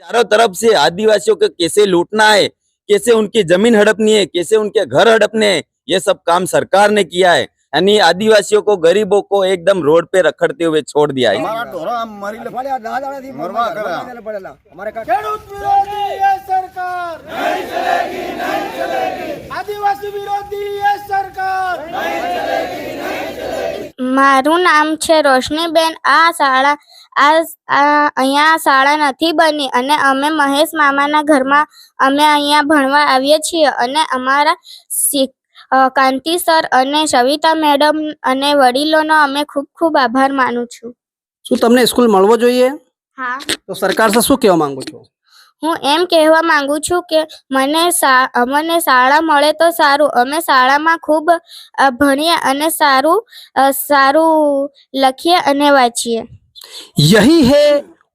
चारों तरफ से आदिवासियों को कैसे लूटना है, कैसे उनकी जमीन हड़पनी है, कैसे उनके घर हड़पने हैं, ये सब काम सरकार ने किया है। यानी आदिवासियों को, गरीबों को एकदम रोड पे रखड़ते हुए छोड़ दिया है। हमारा ढोरा मरी मरवा करा हमारे ખેડૂત વિરોધી એ સરકાર નહીં ચલેગી, નહીં ચલેગી. આદિવાસી વિરોધી એ સરકાર નહીં ચલેગી, નહીં ચલેગી. મારું નામ છે રોશનીબેન. અહીંયા શાળા નથી બની અને અમે મહેશ મામાના ઘરમાં અમે અહીંયા ભણવા આવીએ છીએ અને અમારા કાંતિ સર અને સવિતા મેડમ અને વડીલોનો અમે ખૂબ ખૂબ આભાર માનું છું. શું તમને સ્કૂલ મળવો જોઈએ? હા, તો સરકાર से શું કહેવા માંગો છો? હું એમ કહેવા માંગુ છું કે અમને શાળા મળે તો સારું. અમે શાળામાં ખૂબ ભણીએ અને સારું લખીએ અને વાંચીએ. यही है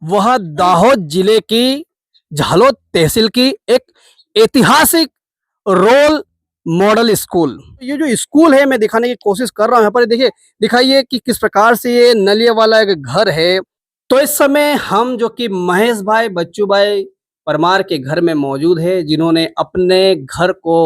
वह दाहोद जिले की झालोद तहसील की एक ऐतिहासिक रोल मॉडल स्कूल. ये जो स्कूल है मैं दिखाने की कोशिश कर रहा हूँ. यहाँ पर देखिए, दिखाइए कि किस प्रकार से ये नलिया वाला एक घर है. तो इस समय हम जो कि महेश भाई बच्चू भाई परमार के घर में मौजूद है, जिन्होंने अपने घर को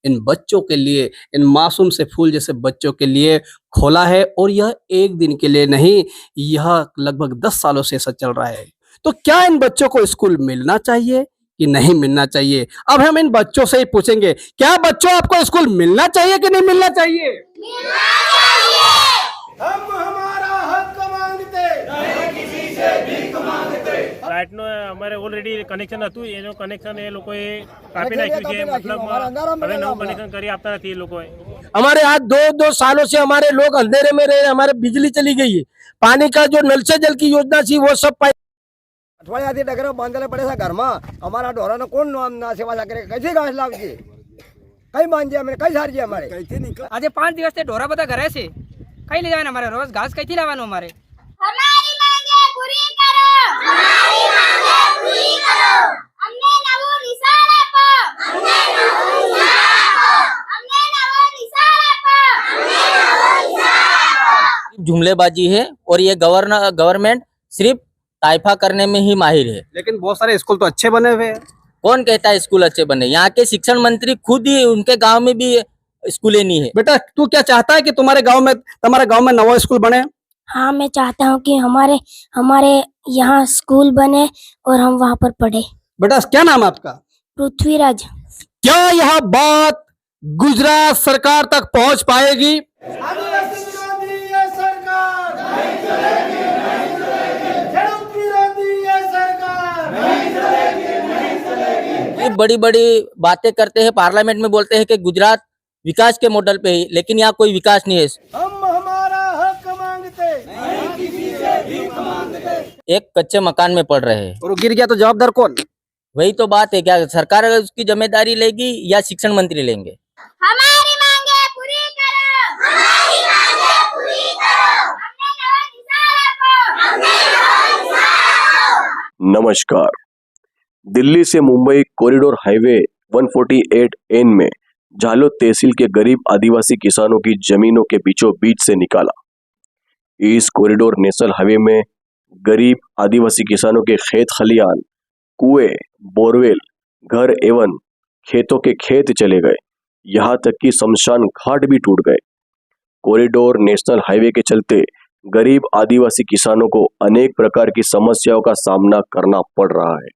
इन बच्चों के लिए, इन मासूम से फूल जैसे बच्चों के लिए खोला है. और यह एक दिन के लिए नहीं, यह लगभग 10 सालों से ऐसा चल रहा है. तो क्या इन बच्चों को स्कूल मिलना चाहिए कि नहीं मिलना चाहिए? अब हम इन बच्चों से ही पूछेंगे, क्या बच्चों आपको स्कूल मिलना चाहिए कि नहीं मिलना चाहिए? हम हमारा हक मांगते नहीं, किसी से भीख मांगते. લાઇટનો અમારે ઓલરેડી કનેક્શન હતું, એનો કનેક્શન એ લોકોએ કાપી નાખ્યું છે. મતલબ હવે નવું કનેક્શન કરી આપતા નથી એ લોકોએ. हमारे आज दो सालों से हमारे लोग अंधेरे में रहे, हमारे बिजली चली गई है. पानी का जो नल से जल की योजना थी वो सब पाई. અઠવાડિયાથી ડગરો બાંધેલા પડે છે ઘરમાં. અમારા ઢોરાનો કોણ ના સેવા કરે? કઈથી ઘાસ લાવજે, કઈ બાંધજે, અમે કઈ સારજે? અમારે આજે 5 દિવસથી ઢોરા બધા ઘરે છે, કઈ લઈ જવાના? અમારે રોજ ઘાસ કઈથી લાવવાનું? અમારે અમારી માંગે પૂરી કરો, અમારી માંગે પૂરી કરો. અમને નવું નિશાન આપો, અમને નવું નિશાન આપો, અમને નવું નિશાન આપો, અમને નવું નિશાન આપો. जुमलेबाजी है और ये गवर्नमेंट सिर्फ ताइफा करने में ही माहिर है. लेकिन बहुत सारे स्कूल तो अच्छे बने हुए हैं. कौन कहता है स्कूल अच्छे बने? यहाँ के शिक्षण मंत्री खुद ही, उनके गांव में भी स्कूलें नहीं है. बेटा, तू क्या चाहता है कि तुम्हारे गांव में नवा स्कूल बने? हाँ, मैं चाहता हूँ कि हमारे यहाँ स्कूल बने और हम वहाँ पर पढ़े. बेटा, क्या नाम है आपका? पृथ्वीराज. क्या यह बात गुजरात सरकार तक पहुंच पाएगी? આદિવાસી વિરોધી એ સરકાર નહીં ચલેગી, નહીં ચલેગી. ખેડૂત વિરોધી એ સરકાર નહીં ચલેગી, નહીં ચલેગી. ये बड़ी बड़ी बातें करते हैं, पार्लियामेंट में बोलते हैं कि गुजरात विकास के मॉडल पे ही, लेकिन यहाँ कोई विकास नहीं है. हम हमारा हक मांगते नहीं, किसी से भीख मांगते. एक कच्चे मकान में पड़ रहे हैं. और वो गिर गया तो जवाबदार कौन? वही तो बात है, क्या सरकार उसकी जिम्मेदारी लेगी या शिक्षण मंत्री लेंगे? हमारी मांगे पूरी करो, हमारी मांगे पूरी करो. हमने नवा निशान आपो, हमने नवा निशान आपो. नमस्कार. दिल्ली से मुंबई कॉरिडोर हाईवे 148N में झालोद तहसील के गरीब आदिवासी किसानों की जमीनों के बीचों बीच से निकाला. इस कॉरिडोर नेशनल हाईवे में गरीब आदिवासी किसानों के खेत खलियान, कुएं, बोरवेल, घर एवं खेतों के खेत चले गए. यहाँ तक कि शमशान घाट भी टूट गए. कॉरिडोर नेशनल हाईवे के चलते गरीब आदिवासी किसानों को अनेक प्रकार की समस्याओं का सामना करना पड़ रहा है.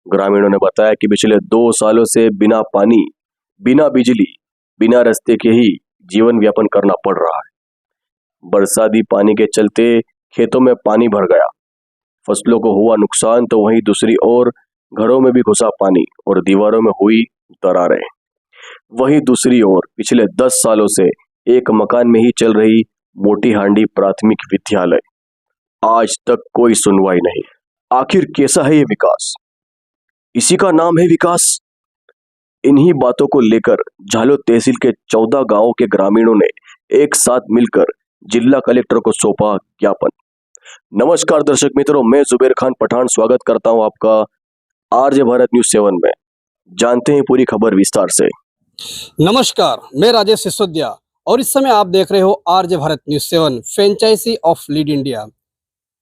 ग्रामीणों ने बताया कि पिछले 2 सालों से बिना पानी, बिना बिजली, बिना रास्ते के ही जीवन यापन करना पड़ रहा है. बरसाती पानी के चलते खेतों में पानी भर गया, फसलों को हुआ नुकसान, तो वहीं दूसरी ओर घरों में भी घुसा पानी और दीवारों में हुई दरारें. वहीं दूसरी ओर पिछले 10 सालों से एक मकान में ही चल रही मोटी हांडी प्राथमिक विद्यालय, आज तक कोई सुनवाई नहीं. आखिर कैसा है ये विकास? इसी का नाम है विकास? इन्हीं बातों को लेकर झालोद तहसील के 14 गांवों के ग्रामीणों ने एक साथ मिलकर जिला कलेक्टर को सौंपा ज्ञापन. नमस्कार दर्शक मित्रों, मैं जुबेर खान पठान स्वागत करता हूं आपका आरजे भारत न्यूज 7 में. जानते हैं पूरी खबर विस्तार से. नमस्कार, मैं राजेश सिसोदिया और इस समय आप देख रहे हो RJ Bharat news 7 franchise of lead India.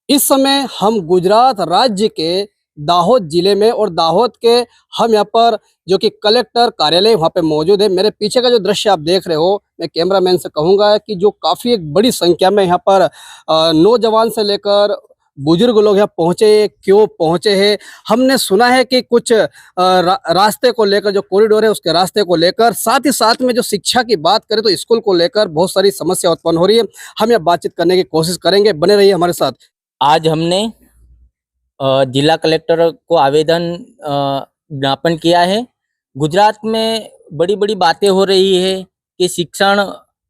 इस समय हम गुजरात राज्य के दाहोद जिले में, और दाहोद के हम यहाँ पर जो कि कलेक्टर कार्यालय वहाँ पे मौजूद है। मेरे पीछे का जो दृश्य आप देख रहे हो, मैं कैमरामैन से कहूँगा कि जो काफ़ी एक बड़ी संख्या में यहाँ पर नौजवान से लेकर बुजुर्ग लोग यहाँ पहुँचे, क्यों पहुँचे हैं। हमने सुना है कि कुछ रास्ते को लेकर, जो कॉरिडोर है उसके रास्ते को लेकर, साथ ही साथ में जो शिक्षा की बात करें तो स्कूल को लेकर बहुत सारी समस्या उत्पन्न हो रही है। हम यहाँ बातचीत करने की कोशिश करेंगे, बने रहिए हमारे साथ। आज हमने जिला कलेक्टर को आवेदन ज्ञापन किया है। गुजरात में बड़ी बड़ी बातें हो रही है कि शिक्षण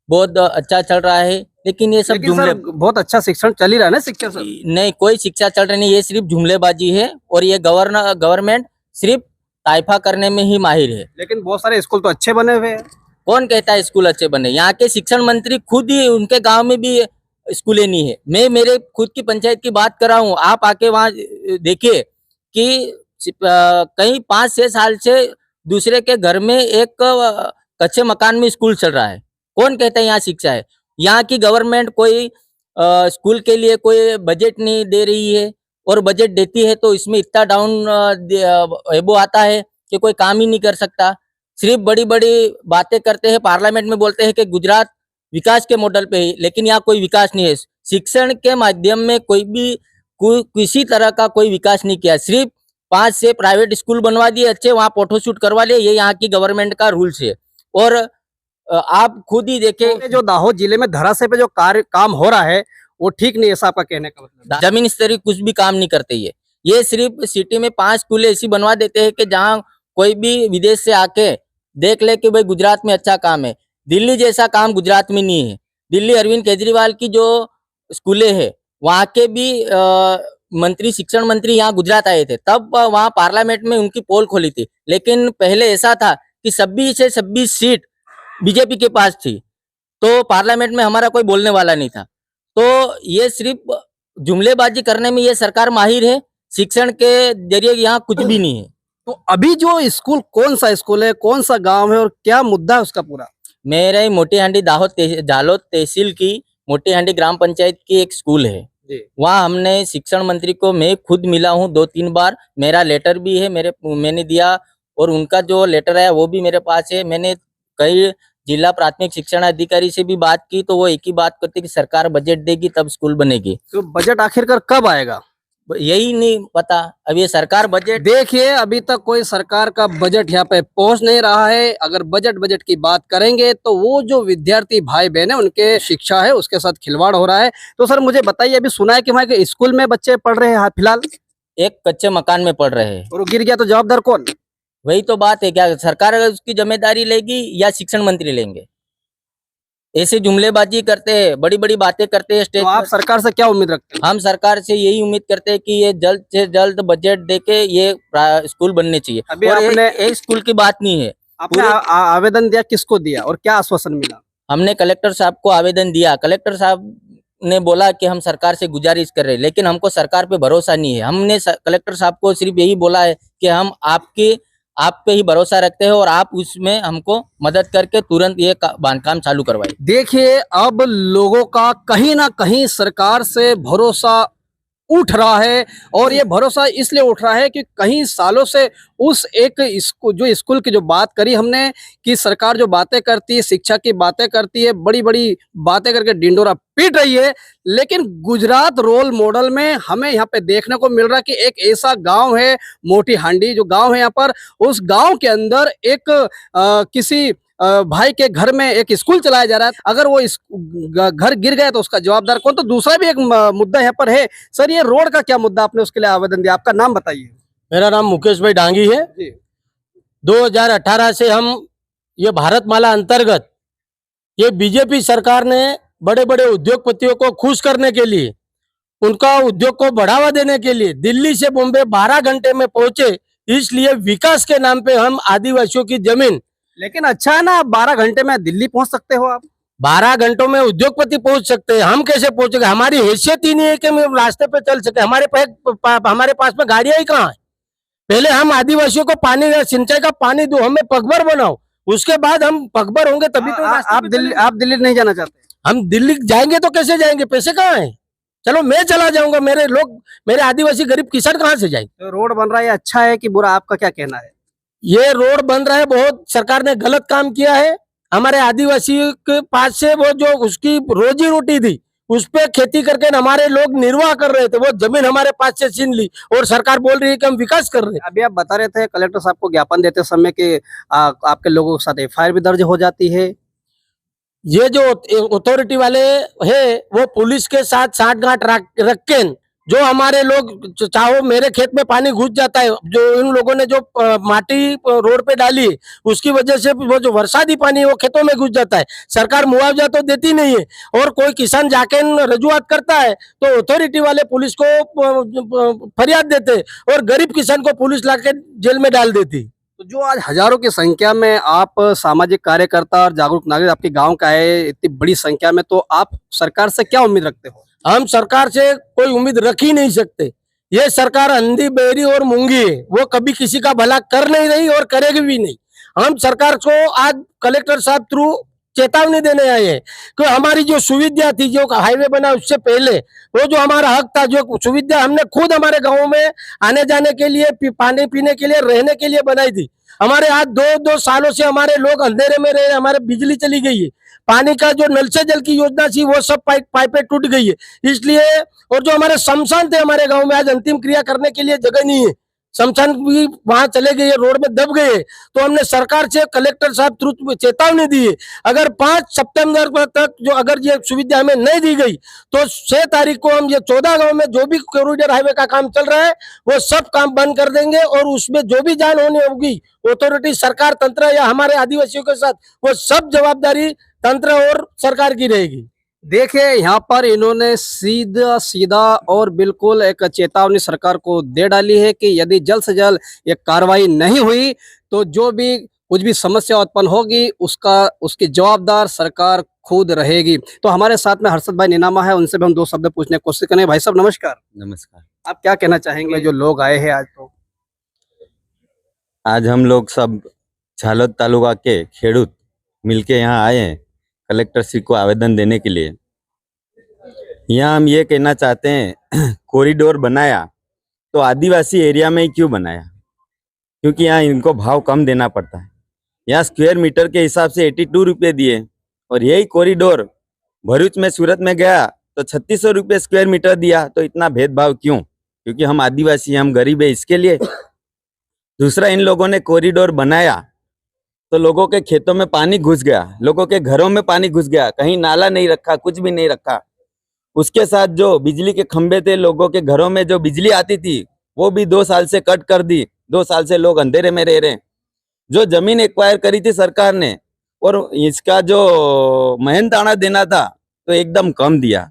बहुत अच्छा चल रहा है, लेकिन ये सब लेकिन सर, बहुत अच्छा शिक्षण चल ही रहा है ना, शिक्षा सर? नहीं, कोई शिक्षा चल रही नहीं, ये सिर्फ जुमलेबाजी है और ये गवर्नमेंट सिर्फ ताइफा करने में ही माहिर है। लेकिन बहुत सारे स्कूल तो अच्छे बने हुए हैं। कौन कहता है स्कूल अच्छे बने? यहाँ के शिक्षण मंत्री खुद ही, उनके गांव में भी स्कूलें नहीं है। मैं मेरे खुद की पंचायत की बात कर रहा हूँ, आप आके वहाँ देखिए कि कहीं 5-6 साल से दूसरे के घर में एक कच्चे मकान में स्कूल चल रहा है। कौन कहता है यहाँ शिक्षा है? यहाँ की गवर्नमेंट कोई स्कूल के लिए कोई बजट नहीं दे रही है, और बजट देती है तो इसमें इतना डाउन एबो आता है कि कोई काम ही नहीं कर सकता। सिर्फ बड़ी बड़ी बातें करते हैं, पार्लियामेंट में बोलते हैं कि गुजरात विकास के मॉडल पे ही, लेकिन यहाँ कोई विकास नहीं है। शिक्षण के माध्यम में कोई भी किसी तरह का कोई विकास नहीं किया। सिर्फ 5 से प्राइवेट स्कूल बनवा दिए अच्छे, वहाँ फोटोशूट करवा लिए, ये यहाँ की गवर्नमेंट का रूल्स है। और आप खुद ही देखें, जो दाहोद जिले में धराशय पे जो काम हो रहा है वो ठीक नहीं है, ऐसा आपका कहने का मतलब? जमीन स्तरीय कुछ भी काम नहीं करते ये सिर्फ सिटी में 5 स्कूलें ऐसी बनवा देते हैं कि जहाँ कोई भी विदेश से आके देख ले कि भाई गुजरात में अच्छा काम है। दिल्ली जैसा काम गुजरात में नहीं है। दिल्ली अरविंद केजरीवाल की जो स्कूलें हैं, वहाँ के भी शिक्षण मंत्री यहाँ गुजरात आए थे, तब वहाँ पार्लियामेंट में उनकी पोल खोली थी। लेकिन पहले ऐसा था कि 26 से 26 सीट बीजेपी के पास थी, तो पार्लियामेंट में हमारा कोई बोलने वाला नहीं था। तो ये सिर्फ जुमलेबाजी करने में ये सरकार माहिर है, शिक्षण के जरिए यहाँ कुछ भी नहीं है। तो अभी जो स्कूल, कौन सा स्कूल है, कौन सा गांव है और क्या मुद्दा है उसका पूरा? मेरे मोटी हांडी झालोद तहसील की मोटी हांडी ग्राम पंचायत की एक स्कूल है। वहाँ हमने शिक्षण मंत्री को मैं खुद मिला हूँ 2-3 बार। मेरा लेटर भी है, मैंने दिया, और उनका जो लेटर है वो भी मेरे पास है। मैंने कई जिला प्राथमिक शिक्षण अधिकारी से भी बात की, तो वो एक ही बात करते कि सरकार बजट देगी तब स्कूल बनेगी। तो बजट आखिरकार कब आएगा? यही नहीं पता। अब ये सरकार बजट, देखिए अभी तक कोई सरकार का बजट यहाँ पे पहुंच नहीं रहा है। अगर बजट की बात करेंगे तो वो जो विद्यार्थी भाई बहन है उनके शिक्षा है उसके साथ खिलवाड़ हो रहा है। तो सर मुझे बताइए, अभी सुना है कि वहाँ के स्कूल में बच्चे पढ़ रहे हैं फिलहाल, एक कच्चे मकान में पढ़ रहे हैं, और वो गिर गया तो जवाबदार कौन? वही तो बात है। क्या सरकार उसकी जिम्मेदारी लेगी या शिक्षण मंत्री लेंगे? ऐसे जुमलेबाजी करते हैं, बड़ी बड़ी बातें करते हैं स्टेज तो आप सरकार से क्या उम्मीद रखते हैं? हम सरकार से यही उम्मीद करते हैं कि ये जल्द से जल्द बजट देके ये स्कूल बनने चाहिए। अभी और आपने एक स्कूल की बात नहीं है, आपने आवेदन दिया, किसको दिया और क्या आश्वासन मिला? हमने कलेक्टर साहब को आवेदन दिया। कलेक्टर साहब ने बोला कि हम सरकार से गुजारिश कर रहे हैं, लेकिन हमको सरकार पे भरोसा नहीं है। हमने कलेक्टर साहब को सिर्फ यही बोला है कि हम आप पे ही भरोसा रखते हैं और आप उसमें हमको मदद करके तुरंत ये बांधकाम चालू करवाए। देखिए अब लोगों का कहीं ना कहीं सरकार से भरोसा उठ रहा है, और ये भरोसा इसलिए उठ रहा है कि कई सालों से उस एक जो स्कूल की जो बात करी हमने कि सरकार जो बातें करती है, शिक्षा की बातें करती है, बड़ी बड़ी बातें करके डिंडोरा पीट रही है, लेकिन गुजरात रोल मॉडल में हमें यहाँ पे देखने को मिल रहा है कि एक ऐसा गांव है मोटी हांडी, जो गांव है यहाँ पर, उस गांव के अंदर एक किसी भाई के घर में एक स्कूल चलाया जा रहा है। अगर वो घर गिर गया तो उसका जवाबदार कौन? तो दूसरा भी एक मुद्दा यहाँ पर है। सर ये रोड का क्या मुद्दा, आपने उसके लिए आवेदन दिया, आपका नाम बताइए। मेरा नाम मुकेश भाई डांगी है। 2018 से हम ये भारतमाला अंतर्गत ये बीजेपी सरकार ने बड़े बड़े उद्योगपतियों को खुश करने के लिए, उनका उद्योग को बढ़ावा देने के लिए दिल्ली से बॉम्बे 12 घंटे में पहुंचे। इसलिए विकास के नाम पे हम आदिवासियों की जमीन, लेकिन अच्छा है ना, 12 घंटे में दिल्ली पहुंच सकते हो आप। 12 घंटों में उद्योगपति पहुंच सकते हैं, हम कैसे पहुंचेंगे? हमारी हैसियत ही नहीं है कि हम रास्ते पे चल सके। हमारे पास में गाड़ियां ही कहाँ है? पहले हम आदिवासियों को पानी, सिंचाई का पानी दो, हमें पगभर बनाओ, उसके बाद हम पगभर होंगे तभी तो आप दिल्ली नहीं जाना चाहते? हम दिल्ली जाएंगे तो कैसे जाएंगे? पैसे कहाँ है? चलो मैं चला जाऊंगा, मेरे आदिवासी गरीब किसान कहाँ से जाएंगे? तो रोड बन रहा है, अच्छा है कि बुरा, आपका क्या कहना है? ये रोड बन रहा है, बहुत सरकार ने गलत काम किया है। हमारे आदिवासी के पास से वो जो उसकी रोजी रोटी थी, उस पे खेती करके हमारे लोग निर्वाह कर रहे थे, वो जमीन हमारे पास से छीन ली और सरकार बोल रही है कि हम विकास कर रहे हैं। अभी आप बता रहे थे कलेक्टर साहब को ज्ञापन देते समय कि आपके लोगों के साथ एफआईआर भी दर्ज हो जाती है। ये जो अथॉरिटी वाले है वो पुलिस के साथ साठगांठ रख के जो हमारे लोग, चाहो मेरे खेत में पानी घुस जाता है, जो इन लोगों ने जो माटी रोड पे डाली है, उसकी वजह से वो जो बरसाती पानी है वो खेतों में घुस जाता है। सरकार मुआवजा तो देती नहीं है, और कोई किसान जाके रजूआत करता है तो अथॉरिटी वाले पुलिस को फरियाद देते और गरीब किसान को पुलिस लाके जेल में डाल देती। तो जो आज हजारों की संख्या में आप सामाजिक कार्यकर्ता और जागरूक नागरिक आपके गांव का है, इतनी बड़ी संख्या में, तो आप सरकार से क्या उम्मीद रखते हो? हम सरकार से कोई उम्मीद रख ही नहीं सकते। ये सरकार अंधी, बहरी और मूंगी है, वो कभी किसी का भला कर नहीं रही और करेगी भी नहीं। हम सरकार को आज कलेक्टर साहब थ्रू चेतावनी देने आए हैं कि हमारी जो सुविधा थी, जो हाईवे बना उससे पहले, वो जो हमारा हक था, जो सुविधा हमने खुद हमारे गाँव में आने जाने के लिए, पानी पीने के लिए, रहने के लिए बनाई थी, हमारे आज 2-2 सालों से हमारे लोग अंधेरे में रहे, हमारे बिजली चली गई है, पानी का जो नल से जल की योजना थी वो सब पाइपें टूट गई है, इसलिए। और जो हमारे शमशान थे हमारे गांव में, आज अंतिम क्रिया करने के लिए जगह नहीं है, शमशान भी वहां चले गए, रोड में दब गए। तो हमने सरकार से कलेक्टर साहब थ्रू चेतावनी दी है, अगर 5 सितंबर तक जो अगर ये सुविधा हमें नहीं दी गई तो 6 तारीख को हम ये 14 गांव में जो भी कॉरिडोर हाईवे का काम चल रहा है वो सब काम बंद कर देंगे, और उसमें जो भी जान होनी होगी अथॉरिटी, सरकार, तंत्र या हमारे आदिवासियों के साथ, वो सब जवाबदारी तंत्र और सरकार की रहेगी। देखिए यहाँ पर इन्होंने सीधा सीधा और बिल्कुल एक चेतावनी सरकार को दे डाली है कि यदि जल्द से जल्द ये कार्रवाई नहीं हुई तो जो भी कुछ भी समस्या उत्पन्न होगी उसकी जवाबदार सरकार खुद रहेगी। तो हमारे साथ में हर्षद भाई नीनामा है, उनसे भी हम 2 शब्द पूछने की कोशिश करें। भाई साहब नमस्कार। नमस्कार। आप क्या कहना चाहेंगे जो लोग आए हैं आज? तो आज हम लोग सब झालोद तालुका के खेडूत मिलके यहाँ आए हैं कलेक्टर श्री को आवेदन देने के लिए। यहाँ हम ये कहना चाहते हैं कॉरिडोर बनाया तो आदिवासी एरिया में ही क्यों बनाया, क्योंकि यहाँ इनको भाव कम देना पड़ता है। यहाँ स्क्वायर मीटर के हिसाब से 82 रुपये दिए, और यही कॉरिडोर भरूच में, सूरत में गया तो 3600 रुपये स्क्वायर मीटर दिया। तो इतना भेदभाव क्यों? क्योंकि हम आदिवासी, हम गरीब है, इसके लिए। दूसरा, इन लोगों ने कॉरिडोर बनाया तो लोगों के खेतों में पानी घुस गया, लोगों के घरों में पानी घुस गया, कहीं नाला नहीं रखा, कुछ भी नहीं रखा। उसके साथ जो बिजली के खंभे थे, लोगों के घरों में जो बिजली आती थी वो भी 2 साल से कट कर दी। 2 साल से लोग अंधेरे में रह रहे हैं। जो जमीन एक्वायर करी थी सरकार ने, और इसका जो मेहनताना देना था तो एकदम कम दिया,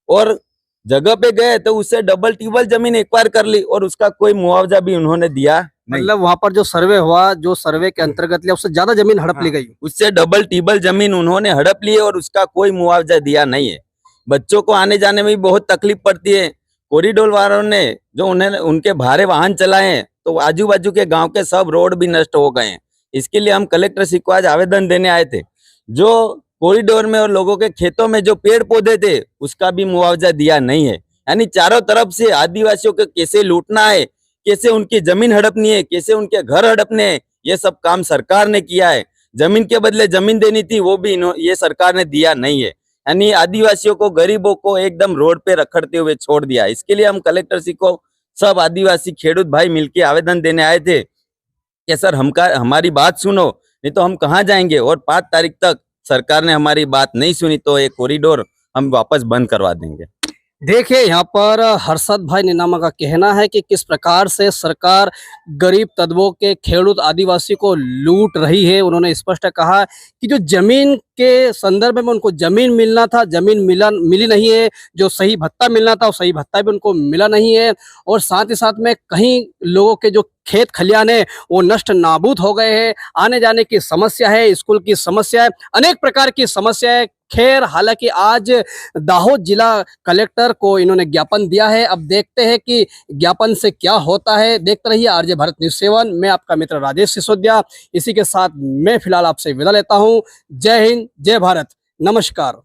और जगह पे गए तो उससे डबल टिबल जमीन एक्वायर कर ली, और उसका कोई मुआवजा भी उन्होंने दिया नहीं। मतलब वहां पर जो सर्वे हुआ, जो सर्वे के अंतर्गत लिया, उससे ज्यादा जमीन हड़प ली गई। उससे डबल टिबल जमीन उन्होंने हड़प ली है, और उसका कोई मुआवजा दिया नहीं है। बच्चों को आने जाने में भी बहुत तकलीफ पड़ती है। कॉरिडोर वालों ने जो उनके भारे वाहन चलाए हैं तो आजू बाजू के गांव के सब रोड भी नष्ट हो गए हैं। इसके लिए हम कलेक्टर श्री को आज आवेदन देने आए थे। जो कॉरिडोर में और लोगों के खेतों में जो पेड़ पौधे थे उसका भी मुआवजा दिया नहीं है। यानी चारों तरफ से आदिवासियों को कैसे लूटना है, कैसे उनकी जमीन हड़पनी है, कैसे उनके घर हड़पने हैं, ये सब काम सरकार ने किया है। जमीन के बदले जमीन देनी थी, वो भी ये सरकार ने दिया नहीं है। यानी आदिवासियों को, गरीबों को एकदम रोड पे रखड़ते हुए छोड़ दिया। इसके लिए हम कलेक्टर श्री को सब आदिवासी खेडूत भाई मिलके आवेदन देने आए थे कि सर हमारी बात सुनो, नहीं तो हम कहाँ जाएंगे। और 5 तारीख तक सरकार ने हमारी बात नहीं सुनी तो ये कॉरिडोर हम वापस बंद करवा देंगे। देखिए यहाँ पर हर्षद भाई नीनामा का कहना है कि किस प्रकार से सरकार गरीब तबकों के खेडूत आदिवासी को लूट रही है। उन्होंने स्पष्ट कहा कि जो जमीन के संदर्भ में उनको जमीन मिलना था, जमीन मिली नहीं है। जो सही भत्ता मिलना था वो सही भत्ता भी उनको मिला नहीं है, और साथ ही साथ में कहीं लोगों के जो खेत खलियान है वो नष्ट नाबूद हो गए हैं। आने जाने की समस्या है, स्कूल की समस्या है, अनेक प्रकार की समस्या है। खैर, हालांकि आज दाहोद जिला कलेक्टर को इन्होंने ज्ञापन दिया है। अब देखते हैं कि ज्ञापन से क्या होता है। देखते रहिए आरजे भारत न्यूज़ 7। मैं आपका मित्र राजेश सिसोदिया। इसी के साथ मैं फिलहाल आपसे विदा लेता हूं। जय हिंद, जय भारत, नमस्कार।